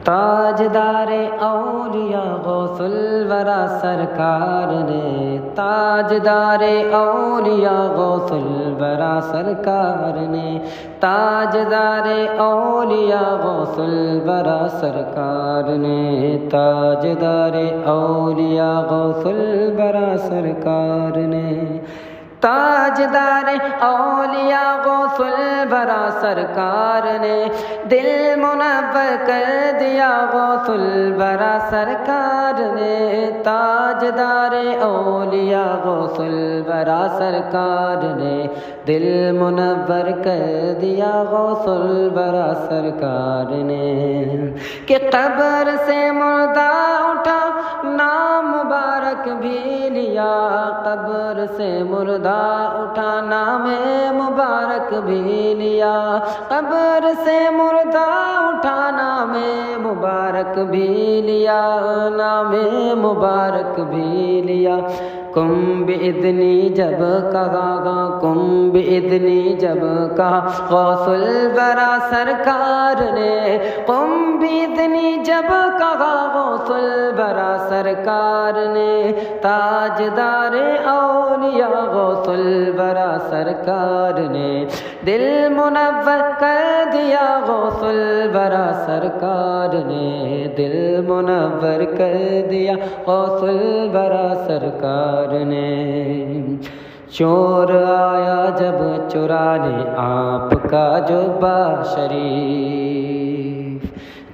تاجدار اولیاء غوث الورا سرکار نے، تاجدار اولیاء غوث الورا سرکار نے، تاجدار اولیاء غوث الورا سرکار نے، تاجدار اولیاء غوث الورا سرکار نے، تاجدار اولیاء غوث الورا سرکار نے، دل منور کر دیا غوث الورا سرکار نے، تاجدار اولیاء غوث الورا سرکار نے، دل منور کر دیا غوث الورا سرکار نے، کہ قبر سے مردہ اٹھا نام مبارک بھی لیا، قبر سے مردہ اٹھا نام مبارک بھی لیا، قبر سے مردہ اٹھا نام مبارک بھی لیا، نام مبارک بھی لیا، کم بِإِذْنِ جب کہا گا، کم بِإِذْنِ جب کہا غوث الورا سرکار نے، کم بِإِذْنِ جب کہا غوث الورا سرکار نے، تاجدار اولیاء غوث الورا سرکار نے، دل منور کر دیا غوث الورا سرکار نے، دل منور کر دیا غوث الورا سرکار نے، چور آیا جب چرانے آپ کا جبہ شریف،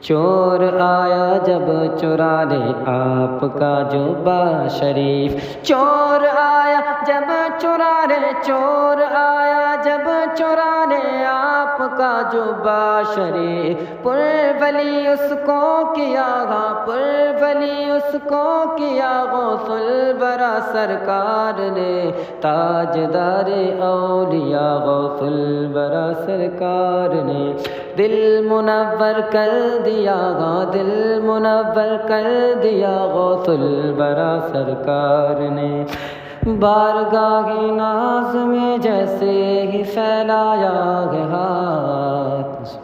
چور آیا جب چرانے آپ کا جبہ شریف، چور آیا جب چرانے، چور آیا جب چرانے آپ کا جبہ شریف، پرولی اس کو کیا گا، پرولی اس کو کیا غوث الورا سرکار نے، تاجدار اولیاء غوث الورا سرکار نے، دل منور کر دیا گا، دل منور کر دیا غوث الورا سرکار نے، بارگاہ ناز میں جیسے ہی پھیلایا ہے ہاتھ،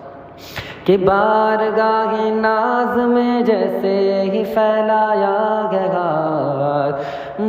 کہ بارگاہ ناز میں جیسے ہی پھیلایا ہے ہاتھ،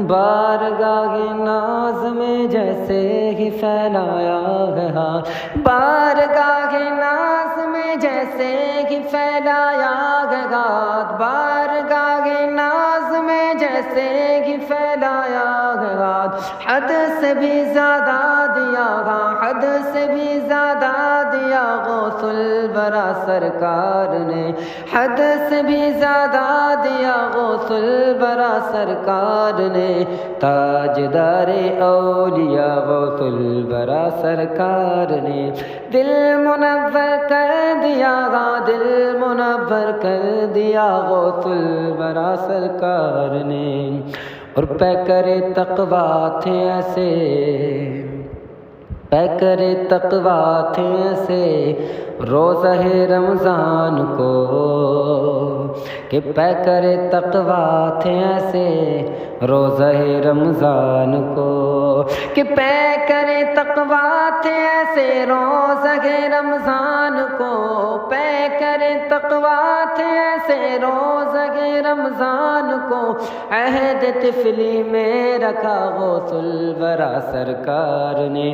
بارگاہ ناز میں جیسے ہی پھیلایا ہے ہاتھ، بارگاہ ناز میں جیسے ہی پھیلایا ہے ہاتھ، بارگاہ ناز میں جیسے ہی پھیلایا ہے ہاتھ، حد سے بھی زیادہ دیا گا، حد سے بھی زیادہ دیا غوث الورا سرکار نے، حد سے بھی زیادہ دیا غوث الورا سرکار نے، تاجدار اولیاء غوث الورا سرکار نے، دل منور کر دیا گا، دل منور کر دیا غوث الورا سرکار نے، اور پیکر تقویٰ تھے ایسے، پیکر تقویٰ تھے ایسے روزہ رمضان کو، کہ پیکر تقویٰ تھے ایسے روزہ رمضان کو، کہ پیکر تقویٰ تھے ایسے روزہ رمضان کو، پیکر تقویٰ تھے ایسے روزہ رمضان کو، عہد طفلی میں رکھا غوث الورا سرکار نے،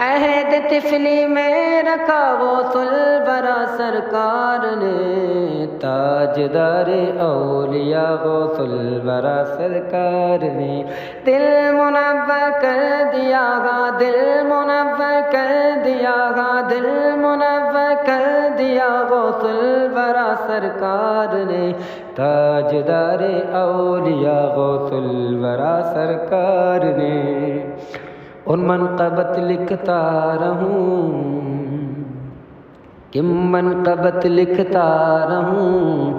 عہد طفلی میں رکھا غوث الورا سرکار نے، تاجدار اولیاء غوث الورا سرکار نے، دل منور کر دیا گا، دل منور کر دیا گا، دل منور کر دیا غوث الورا سرکار نے، تاجدار اولیاء غوث الورا سرکار نے، اور منقبت لکھتا رہوں، کہ منقبت لکھتا رہوں،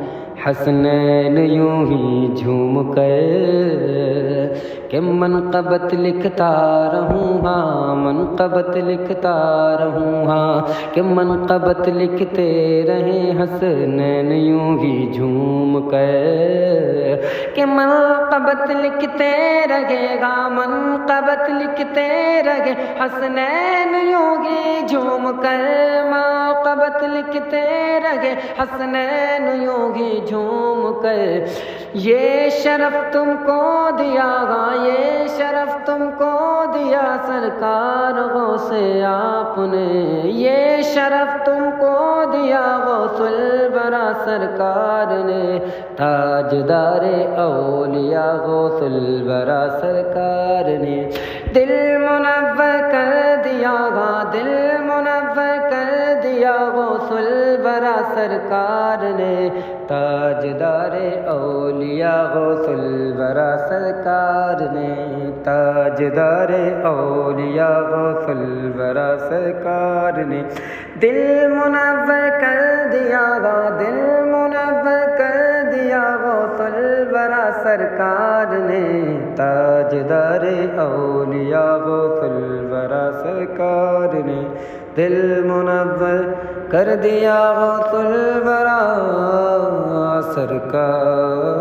حسنین یوں ہی جھوم کر، کہ منقبت لکھتا رہوں، ہاں منقبت لکھتا رہوں، ہاں کہ منقبت لکھتے رہیں حسنین یوں ہی جھوم کر، کہ منقبت لکھتے رہے گا، منقبت لکھتے رہے حسنین یوں ہی جھوم کر، منقبت لکھتے رہے حسنین یوں ہی جھوم کر، یہ شرف تم کو دیا گا، یہ شرف تم کو دیا سرکار غوث آپ نے، یہ شرف تم کو دیا غوث الورا سرکار نے، تاجدار اولیاء غوث الورا سرکار نے، دل منور کر دیا گا، دل منور کر دیا غوث الورا سرکار نے، تاجدار اولیاء غوث الورا سرکار نے، تاجدار اولیاء غوث الورا سرکار نے، دل منور کر دیا گا، دل منور کر دیا غوث الورا سرکار نے، تاجدار اولیاء غوث الورا سرکار نے، دل منور کر دیا غوث الورا سرکار